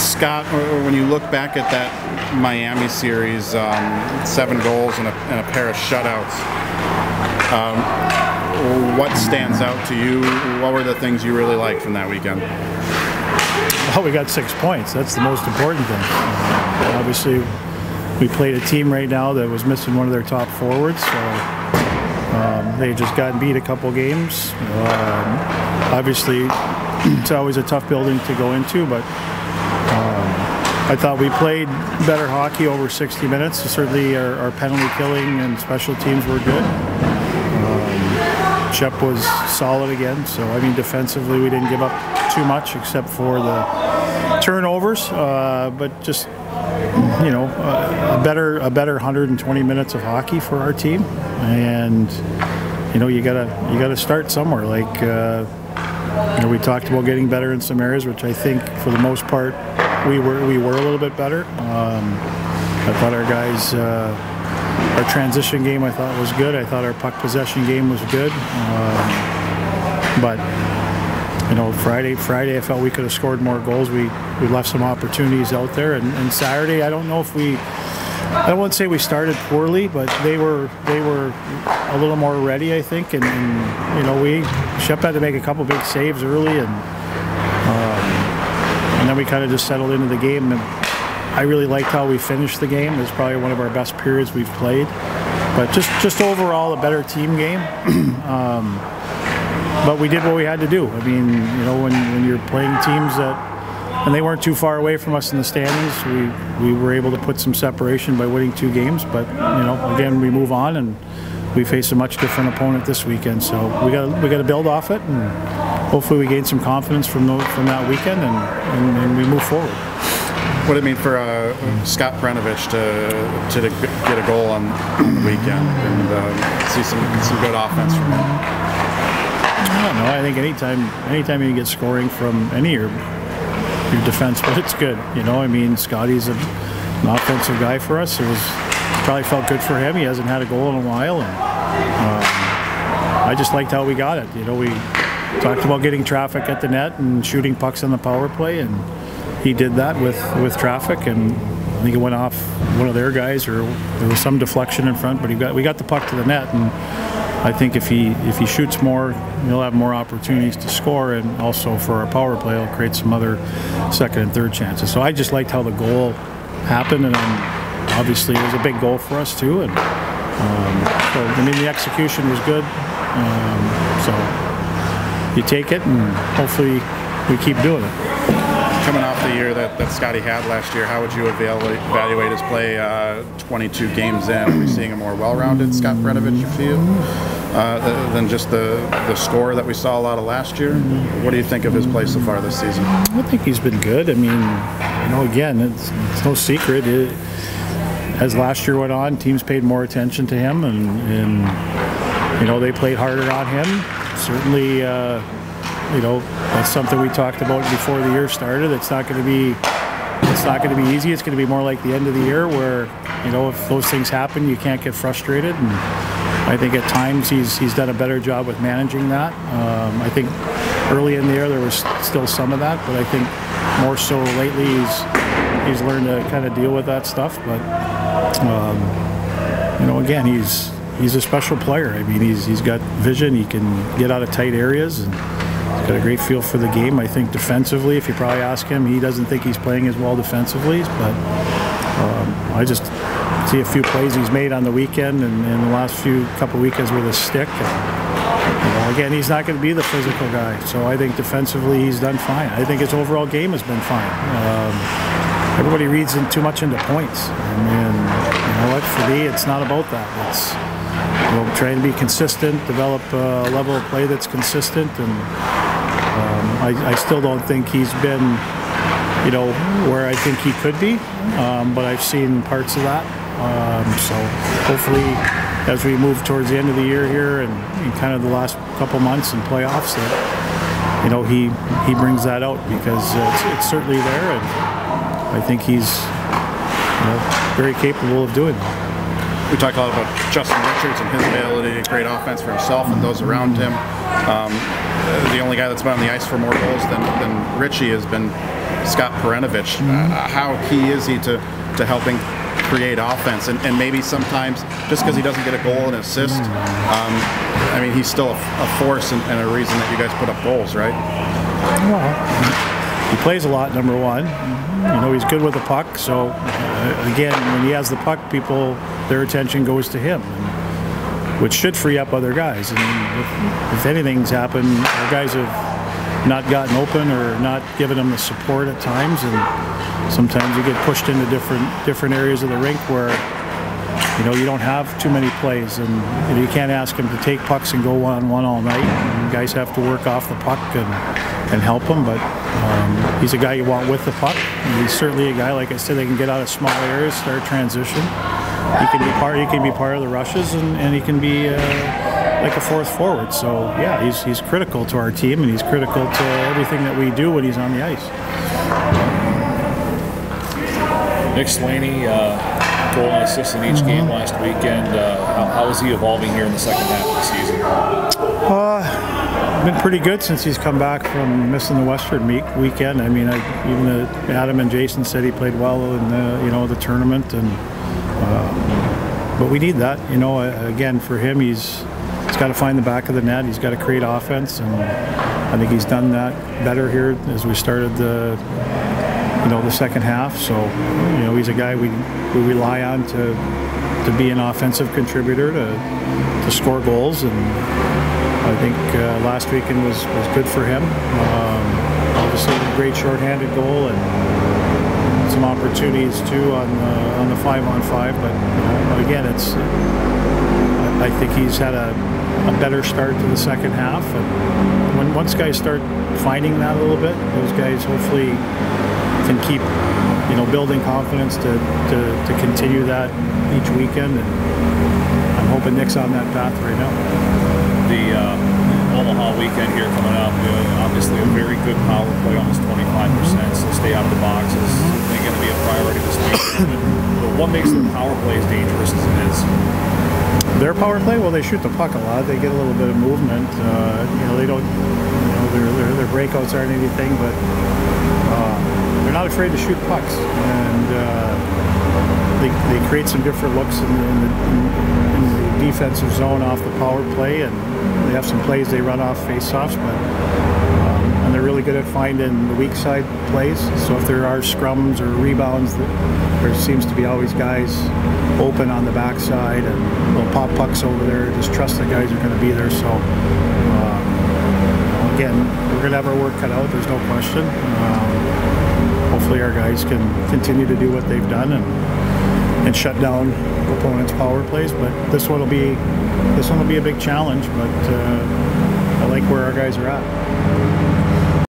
Scott, when you look back at that Miami series, 7 goals and a pair of shutouts, what stands out to you? What were the things you really liked from that weekend? Well, we got 6 points. That's the most important thing. Obviously, we played a team right now that was missing one of their top forwards, so they just got beat a couple games. Obviously, it's always a tough building to go into, but I thought we played better hockey over 60 minutes. Certainly our penalty killing and special teams were good. Shep was solid again, so I mean defensively we didn't give up too much except for the turnovers, but just a better 120 minutes of hockey for our team, and you gotta start somewhere. Like we talked about getting better in some areas, which I think for the most part we were a little bit better. I thought our guys. Our transition game I thought was good. I thought our puck possession game was good. But Friday I felt we could have scored more goals. We left some opportunities out there. And Saturday I don't know if I wouldn't say we started poorly, but they were a little more ready, I think. And Shep had to make a couple big saves early, and then we kind of just settled into the game. And I really liked how we finished the game. It was probably one of our best periods we've played. But just overall a better team game. But we did what we had to do. I mean, when you're playing teams and they weren't too far away from us in the standings, we were able to put some separation by winning 2 games. But again, we move on and we face a much different opponent this weekend. So we got to build off it, and hopefully we gain some confidence from that weekend and we move forward. What did it mean for Scott Perunovich to get a goal on the weekend and see some good offense from him? I don't know. I think anytime you get scoring from any of your defense, but it's good. I mean, Scotty's an offensive guy for us. It probably felt good for him. He hasn't had a goal in a while, and I just liked how we got it. We talked about getting traffic at the net and shooting pucks on the power play, and he did that with traffic, and I think it went off one of their guys, or there was some deflection in front, but we got the puck to the net, and I think if he shoots more, he'll have more opportunities to score, and also for our power play, he'll create some other second and third chances. So I just liked how the goal happened, and then obviously it was a big goal for us too, and so I mean the execution was good. So you take it, and hopefully we keep doing it. Coming off the year that Scotty had last year, how would you evaluate his play 22 games in? Are we seeing a more well-rounded Scott Perunovich, you feel, than just the score that we saw a lot of last year? What do you think of his play so far this season? I think he's been good. I mean, again, it's no secret. As last year went on, teams paid more attention to him, and they played harder on him. Certainly, that's something we talked about before the year started. It's not going to be easy. It's going to be more like the end of the year where, if those things happen, you can't get frustrated. And I think at times he's done a better job with managing that. I think early in the year there was still some of that, but I think more so lately he's learned to kind of deal with that stuff. But again, he's a special player. I mean, he's got vision. He can get out of tight areas, and he's got a great feel for the game. I think defensively, if you probably ask him, he doesn't think he's playing as well defensively, but I just see a few plays he's made on the weekend and in the last couple weekends with his stick. And, again, he's not going to be the physical guy, so I think defensively he's done fine. I think his overall game has been fine. Everybody reads too much into points, and you know what? For me, it's not about that. It's trying to be consistent, develop a level of play that's consistent, and I still don't think he's been, where I think he could be, but I've seen parts of that. So hopefully, as we move towards the end of the year here and kind of the last couple months in playoffs, that he brings that out, because it's certainly there, and I think he's very capable of doing that. We talk a lot about Justin Richards and his ability to create offense for himself and those around him. The only guy that's been on the ice for more goals than Richie has been Scott Perunovich. How key is he to helping create offense? And maybe sometimes just because he doesn't get a goal and assist, I mean, he's still a force and a reason that you guys put up goals, right? Well, he plays a lot, number one. You know, he's good with the puck. So, again, when he has the puck, their attention goes to him, which should free up other guys. And if anything's happened, our guys have not gotten open or not given them the support at times. And sometimes you get pushed into different areas of the rink where, you know, you don't have too many plays, and you can't ask him to take pucks and go one-on-one all night. And guys have to work off the puck and help him, but he's a guy you want with the puck. And he's certainly a guy, like I said, that can get out of small areas, start transition. He can be part of the rushes, and he can be like a fourth forward. So yeah, he's critical to our team, and he's critical to everything that we do when he's on the ice. Nick Slaney, goal and assist in each game last weekend. How is he evolving here in the second half of the season? Been pretty good since he's come back from missing the Western weekend. I mean, even Adam and Jason said he played well in the tournament, and but we need that. You know, again, for him, he's got to find the back of the net. He's got to create offense, and I think he's done that better here as we started the second half. So, you know, he's a guy we rely on to be an offensive contributor, to score goals, and I think last weekend was good for him. Obviously, a great shorthanded goal and some opportunities too on the 5-on-5. But you know, again, I think he's had a better start to the second half. And once guys start finding that a little bit, those guys hopefully can keep, you know, building confidence to continue that each weekend, and I'm hoping Nick's on that path right now. The Omaha weekend here coming up, obviously a very good power play, almost 25%, so stay out of the box is going to be a priority this weekend. But what makes their power play as dangerous as it is? Their power play? Well, they shoot the puck a lot. They get a little bit of movement. You know, they don't. You know, their breakouts aren't anything, but they're not afraid to shoot pucks, and they create some different looks in the defensive zone off the power play, and they have some plays they run off face-offs, but and they're really good at finding the weak side plays. So if there are scrums or rebounds, there seems to be always guys open on the backside, and they'll pop pucks over there. Just trust the guys are going to be there. So again, we're going to have our work cut out. There's no question. Hopefully our guys can continue to do what they've done and shut down opponents' power plays. But this one will be a big challenge. But I like where our guys are at.